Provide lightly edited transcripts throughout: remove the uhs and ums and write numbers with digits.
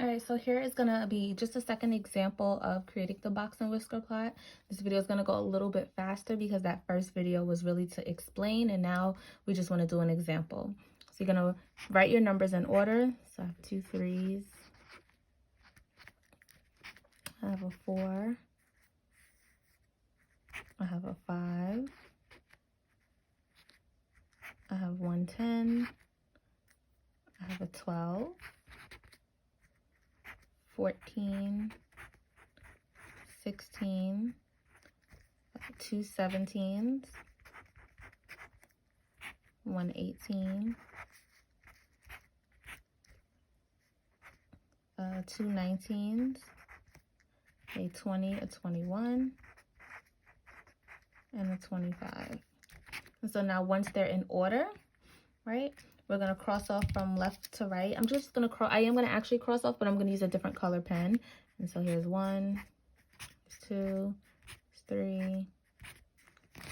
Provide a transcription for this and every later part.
Alright, so here is going to be just a second example of creating the box and whisker plot. This video is going to go a little bit faster because that first video was really to explain, and now we just want to do an example. So you're going to write your numbers in order. So I have 2 3s. I have a 4. I have a 5. I have 1 10. I have a 12. 14, 16, 2 17s, 1 18, 2 19s, a 20, a 21, and a 25. And so now once they're in order, right, we're going to cross off from left to right. I am going to actually cross off, but I'm going to use a different color pen. And so here's 1, 2, 3.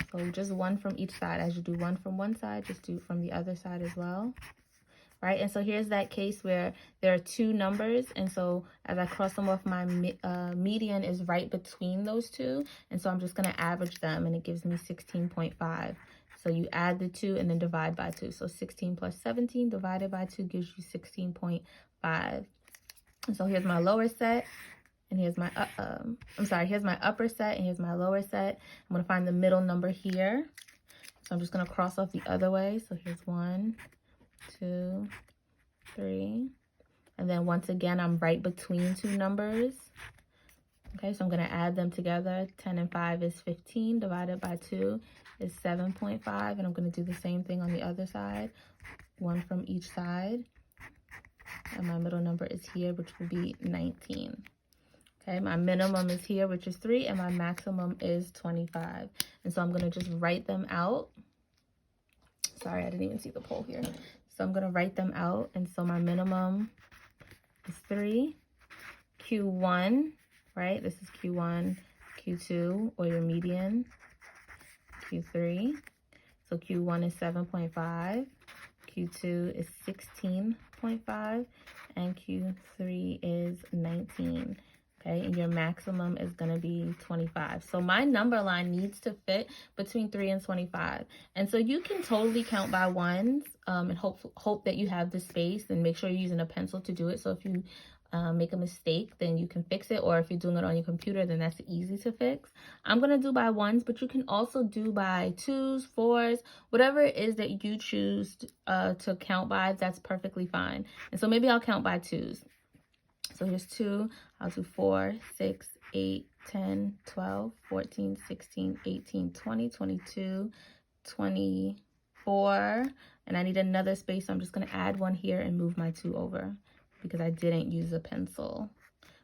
So just 1 from each side. As you do 1 from one side, just do from the other side as well. Right? And so here's that case where there are 2 numbers. And so as I cross them off, my median is right between those 2. And so I'm just going to average them, and it gives me 16.5. So you add the 2 and then divide by 2. So 16 plus 17 divided by 2 gives you 16.5. And so here's my lower set, and here's my, here's my upper set, and here's my lower set. I'm going to find the middle number here. So I'm just going to cross off the other way. So here's 1, 2, 3. And then once again, I'm right between 2 numbers. Okay, so I'm going to add them together. 10 and 5 is 15 divided by 2 is 7.5, and I'm going to do the same thing on the other side, 1 from each side, and my middle number is here, which will be 19. Okay, my minimum is here, which is 3, and my maximum is 25. And so I'm going to just write them out. Sorry, I didn't even see the poll here. So I'm going to write them out, and so my minimum is 3, Q1, right? This is Q1, Q2, or your median, Q3. So Q1 is 7.5, Q2 is 16.5, and Q3 is 19. Okay, and your maximum is going to be 25. So my number line needs to fit between 3 and 25. And so you can totally count by ones and hope that you have the space, and make sure you're using a pencil to do it. So if you make a mistake, then you can fix it, or if you're doing it on your computer, then that's easy to fix. I'm going to do by ones, but you can also do by 2s, 4s, whatever it is that you choose to count by, that's perfectly fine. And so maybe I'll count by 2s. So here's 2, I'll do 4, 6, 8, 10, 12, 14, 16, 18, 20, 22, 24, and I need another space, so I'm just going to add 1 here and move my 2 over, because I didn't use a pencil,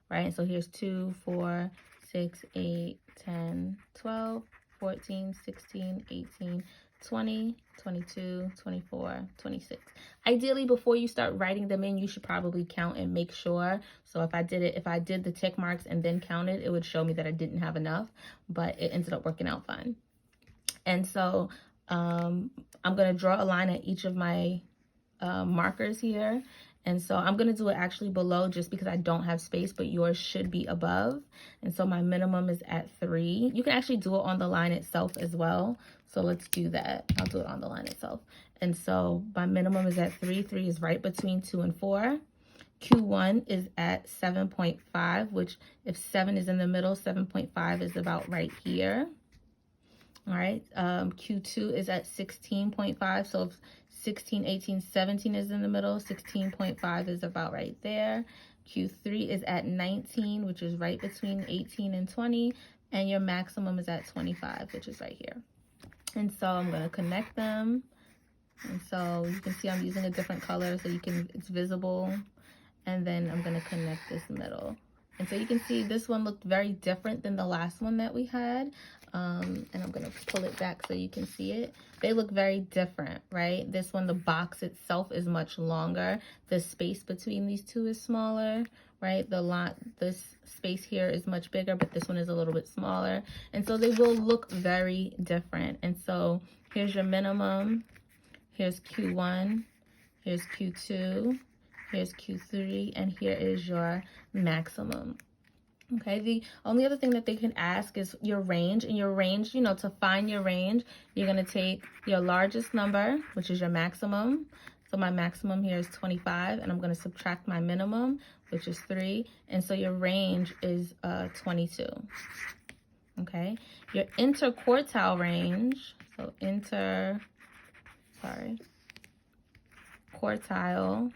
right? And so here's 2, 4, 6, 8, 10, 12, 14, 16, 18, 20, 22, 24, 26. Ideally, before you start writing them in, you should probably count and make sure. So if I did the tick marks and then counted, it would show me that I didn't have enough, but it ended up working out fine. And so I'm going to draw a line at each of my markers here. And so I'm going to do it actually below just because I don't have space, but yours should be above. And so my minimum is at 3. You can actually do it on the line itself as well. So let's do that. I'll do it on the line itself. And so my minimum is at 3. 3 is right between 2 and 4. Q1 is at 7.5, which if 7 is in the middle, 7.5 is about right here. All right, Q2 is at 16.5, so if 16, 18, 17 is in the middle, 16.5 is about right there. Q3 is at 19, which is right between 18 and 20, and your maximum is at 25, which is right here. And so I'm going to connect them, and so you can see I'm using a different color so it's visible, and then I'm going to connect this middle. And so you can see this one looked very different than the last one that we had. And I'm going to pull it back so you can see it. They look very different, right? This one, the box itself is much longer. The space between these 2 is smaller, right? This space here is much bigger, but this one is a little bit smaller. And so they will look very different. And so here's your minimum. Here's Q1. Here's Q2. here's Q3, and here is your maximum. Okay, the only other thing that they can ask is your range. And your range, you know, to find your range, you're going to take your largest number, which is your maximum. So my maximum here is 25, and I'm going to subtract my minimum, which is 3. And so your range is 22. Okay, your interquartile range, so quartile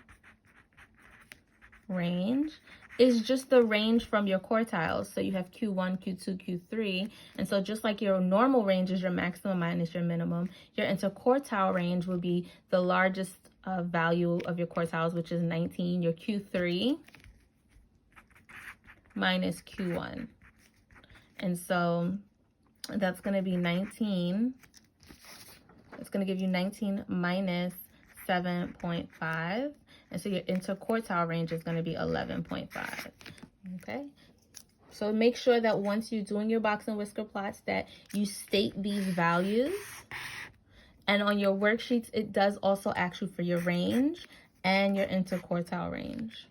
range is just the range from your quartiles. So you have Q1, Q2, Q3. And so just like your normal range is your maximum minus your minimum, your interquartile range will be the largest value of your quartiles, which is 19, your Q3 minus Q1. And so that's going to be 19. It's going to give you 19 minus 7.5. And so your interquartile range is going to be 11.5. Okay. So make sure that once you're doing your box and whisker plots that you state these values. And on your worksheets, it does also ask you for your range and your interquartile range.